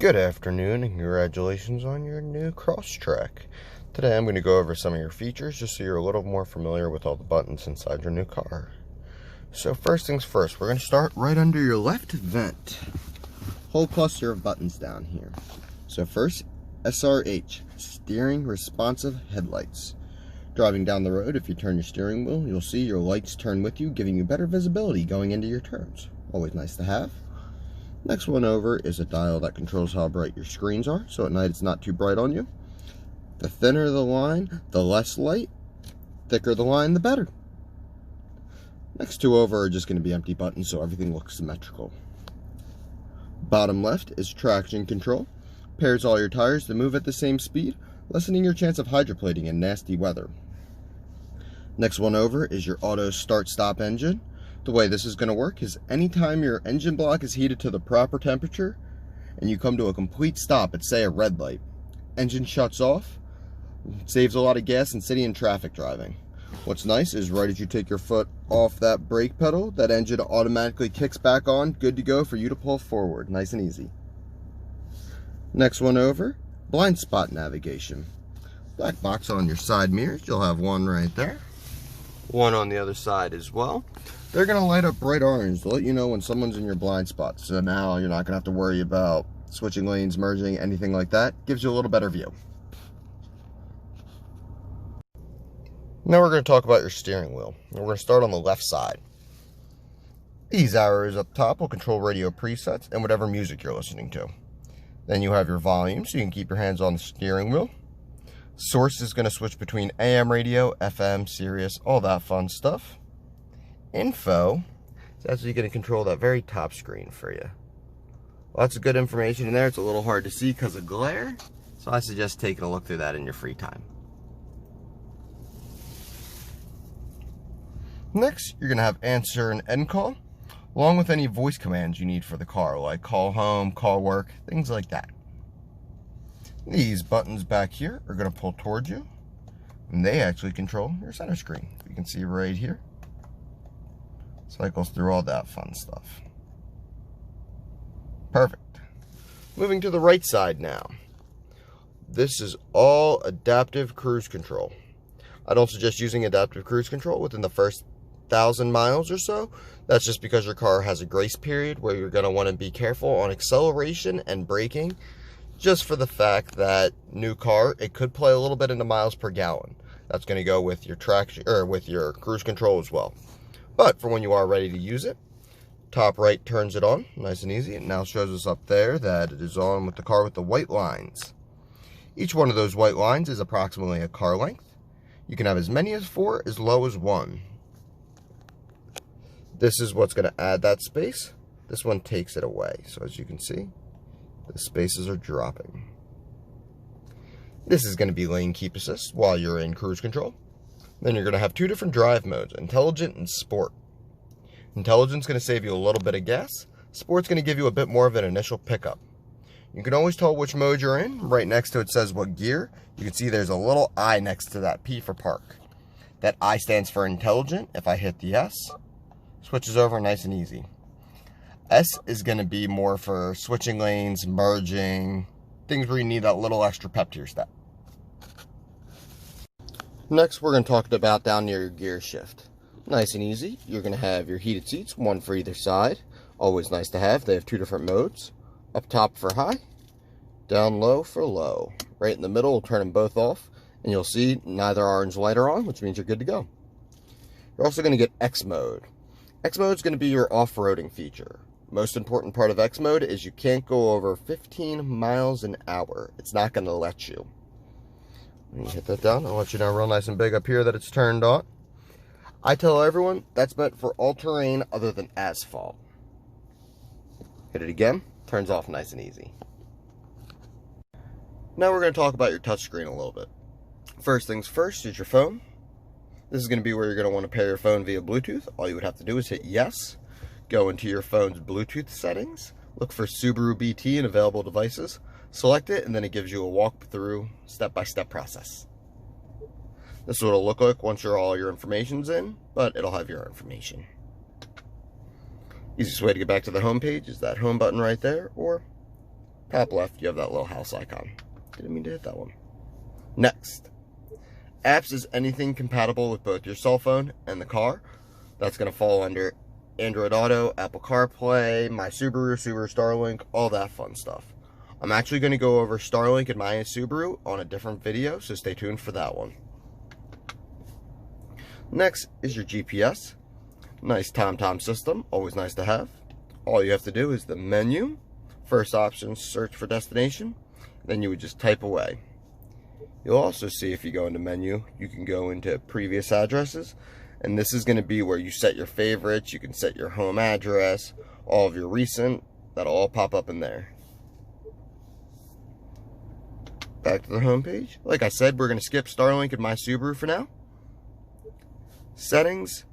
Good afternoon and congratulations on your new CrossTrek. Today I'm going to go over some of your features just so you're a little more familiar with all the buttons inside your new car. So first things first, we're going to start right under your left vent. Whole cluster of buttons down here. So first, SRH, steering responsive headlights. Driving down the road, if you turn your steering wheel, you'll see your lights turn with you, giving you better visibility going into your turns. Always nice to have. Next one over is a dial that controls how bright your screens are, so at night it's not too bright on you. The thinner the line, the less light. Thicker the line, the better. Next two over are just going to be empty buttons, so everything looks symmetrical. Bottom left is traction control. Pairs all your tires to move at the same speed, lessening your chance of hydroplating in nasty weather. Next one over is your auto start-stop engine. The way this is going to work is anytime your engine block is heated to the proper temperature and you come to a complete stop at, say, a red light, engine shuts off, saves a lot of gas in city and traffic driving. What's nice is right as you take your foot off that brake pedal, that engine automatically kicks back on, good to go for you to pull forward, nice and easy. Next one over, blind spot navigation. Black box on your side mirrors, you'll have one right there, one on the other side as well. They're going to light up bright orange to let you know when someone's in your blind spot. So now you're not going to have to worry about switching lanes, merging, anything like that. Gives you a little better view. Now we're going to talk about your steering wheel. We're going to start on the left side. These arrows up top will control radio presets and whatever music you're listening to. Then you have your volume, so you can keep your hands on the steering wheel. Source is going to switch between AM radio, FM, Sirius, all that fun stuff. Info is actually going to control that very top screen for you. Lots of good information in there. It's a little hard to see because of glare, so I suggest taking a look through that in your free time. Next, you're going to have answer and end call, along with any voice commands you need for the car, like call home, call work, things like that. These buttons back here are going to pull towards you, and they actually control your center screen. You can see right here. Cycles through all that fun stuff. Perfect. Moving to the right side now. This is all adaptive cruise control. I don't suggest using adaptive cruise control within the first 1,000 miles or so. That's just because your car has a grace period where you're going to want to be careful on acceleration and braking, just for the fact that new car, it could play a little bit into miles per gallon. That's going to go with your traction or with your cruise control as well. But for when you are ready to use it, top right turns it on, nice and easy. It now shows us up there that it is on with the car with the white lines. Each one of those white lines is approximately a car length. You can have as many as 4, as low as 1. This is what's going to add that space. This one takes it away. So as you can see, the spaces are dropping. This is going to be lane keep assist while you're in cruise control. Then you're going to have 2 different drive modes, Intelligent and Sport. Intelligent's going to save you a little bit of gas. Sport's going to give you a bit more of an initial pickup. You can always tell which mode you're in. Right next to it says what gear. You can see there's a little I next to that P for park. That I stands for Intelligent. If I hit the S, switches over nice and easy. S is going to be more for switching lanes, merging, things where you need that little extra pep to your step. Next, we're going to talk about down near your gear shift. Nice and easy. You're going to have your heated seats, one for either side. Always nice to have. They have 2 different modes. Up top for high, down low for low. Right in the middle, we'll turn them both off, and you'll see neither orange light are on, which means you're good to go. You're also going to get X mode. X mode is going to be your off-roading feature. Most important part of X mode is you can't go over 15 miles an hour. It's not going to let you. When you hit that down, I'll let you know real nice and big up here that it's turned on. I tell everyone that's meant for all terrain other than asphalt. Hit it again, turns off nice and easy. Now we're going to talk about your touchscreen a little bit. First things first is your phone. This is going to be where you're going to want to pair your phone via Bluetooth. All you would have to do is hit yes, go into your phone's Bluetooth settings, look for Subaru BT and available devices, select it, and then it gives you a walkthrough step-by-step process. This is what it'll look like once all your information's in, but it'll have your information. Easiest way to get back to the home page is that home button right there, or Top left, you have that little house icon. Didn't mean to hit that one. Next, apps is anything compatible with both your cell phone and the car. That's going to fall under Android Auto, Apple CarPlay, My Subaru, Subaru Starlink, all that fun stuff. I'm actually going to go over Starlink and My Subaru on a different video, so stay tuned for that one. Next is your GPS. Nice TomTom system, always nice to have. All you have to do is the menu. First option, search for destination. Then you would just type away. You'll also see if you go into menu, you can go into previous addresses. And this is going to be where you set your favorites. You can set your home address, all of your recent. That'll all pop up in there. Back to the home page. Like I said, we're going to skip Starlink and My Subaru for now. Settings.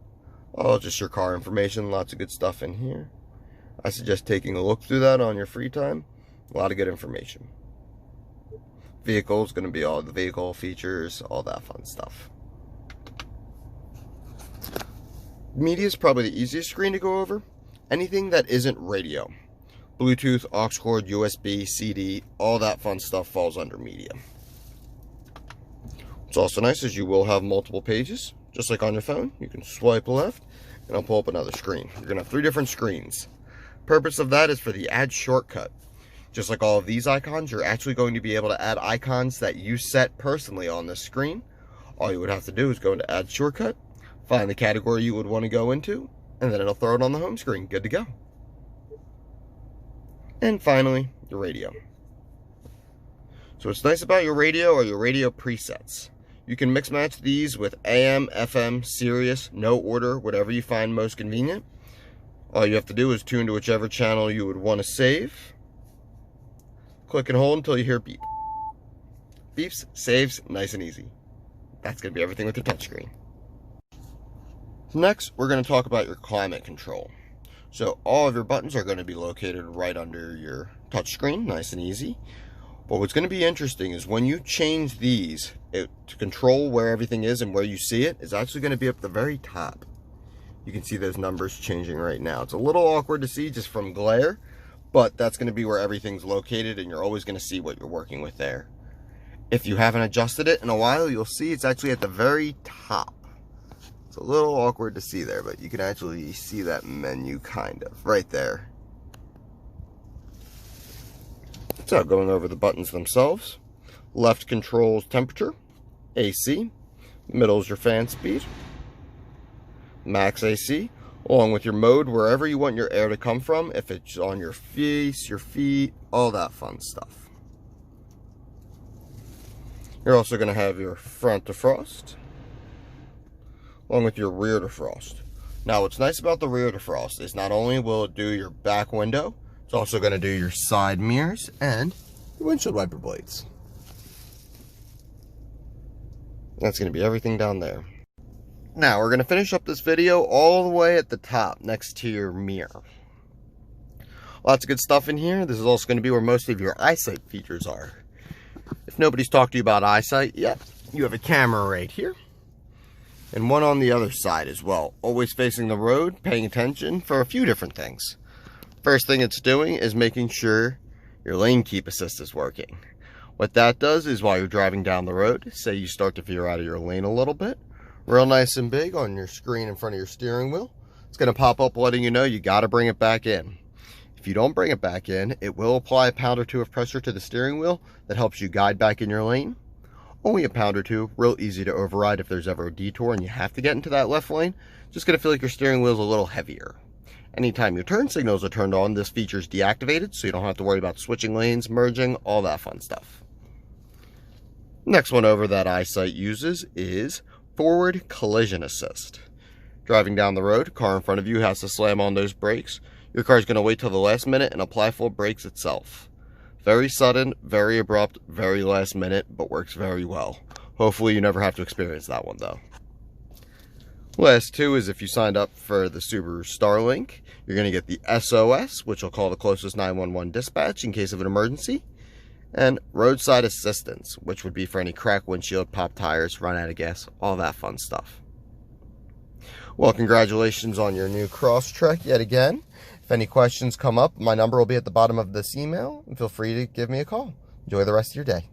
Oh, just your car information. Lots of good stuff in here. I suggest taking a look through that on your free time. A lot of good information. Vehicle is going to be all the vehicle features, all that fun stuff. Media is probably the easiest screen to go over. Anything that isn't radio. Bluetooth, aux cord, USB, CD, all that fun stuff falls under media. What's also nice is you will have multiple pages. Just like on your phone, you can swipe left and it'll pull up another screen. You're going to have 3 different screens. Purpose of that is for the add shortcut. Just like all of these icons, you're actually going to be able to add icons that you set personally on this screen. All you would have to do is go into add shortcut, find the category you would want to go into, and then it'll throw it on the home screen. Good to go. And finally, your radio. So what's nice about your radio are your radio presets. You can mix match these with AM, FM, Sirius, no order, whatever you find most convenient. All you have to do is tune to whichever channel you would want to save. Click and hold until you hear beep. Beeps, saves, nice and easy. That's going to be everything with your touchscreen. Next, we're going to talk about your climate control. So all of your buttons are going to be located right under your touchscreen, nice and easy. But what's going to be interesting is when you change these, to control where everything is and where you see it, is actually going to be up the very top. You can see those numbers changing right now. It's a little awkward to see just from glare, but that's going to be where everything's located and you're always going to see what you're working with there. If you haven't adjusted it in a while, you'll see it's actually at the very top. It's a little awkward to see there, but you can actually see that menu kind of right there. So going over the buttons themselves, left controls temperature, AC, middle is your fan speed, max AC, along with your mode, wherever you want your air to come from, if it's on your face, your feet, all that fun stuff. You're also going to have your front defrost, along with your rear defrost. Now what's nice about the rear defrost is not only will it do your back window, it's also going to do your side mirrors and your windshield wiper blades. That's going to be everything down there. Now we're going to finish up this video all the way at the top next to your mirror. Lots of good stuff in here. This is also going to be where most of your eyesight features are. If nobody's talked to you about eyesight yet, you have a camera right here. And one on the other side as well. Always facing the road, paying attention for a few different things. First thing it's doing is making sure your lane keep assist is working. What that does is while you're driving down the road, say you start to veer out of your lane a little bit, real nice and big on your screen in front of your steering wheel, it's going to pop up letting you know you got to bring it back in. If you don't bring it back in, it will apply a pound or two of pressure to the steering wheel that helps you guide back in your lane. Only a pound or two, real easy to override if there's ever a detour and you have to get into that left lane. Just going to feel like your steering wheel is a little heavier. Anytime your turn signals are turned on, this feature is deactivated, so you don't have to worry about switching lanes, merging, all that fun stuff. Next one over that eyesight uses is forward collision assist. Driving down the road, car in front of you has to slam on those brakes. Your car is going to wait till the last minute and apply full brakes itself. Very sudden, very abrupt, very last minute, but works very well. Hopefully you never have to experience that one though. Last two is if you signed up for the Subaru Starlink, you're going to get the SOS, which will call the closest 911 dispatch in case of an emergency, and roadside assistance, which would be for any cracked windshield, pop tires, run out of gas, all that fun stuff. Well, congratulations on your new CrossTrek yet again. If any questions come up, my number will be at the bottom of this email. Feel free to give me a call. Enjoy the rest of your day.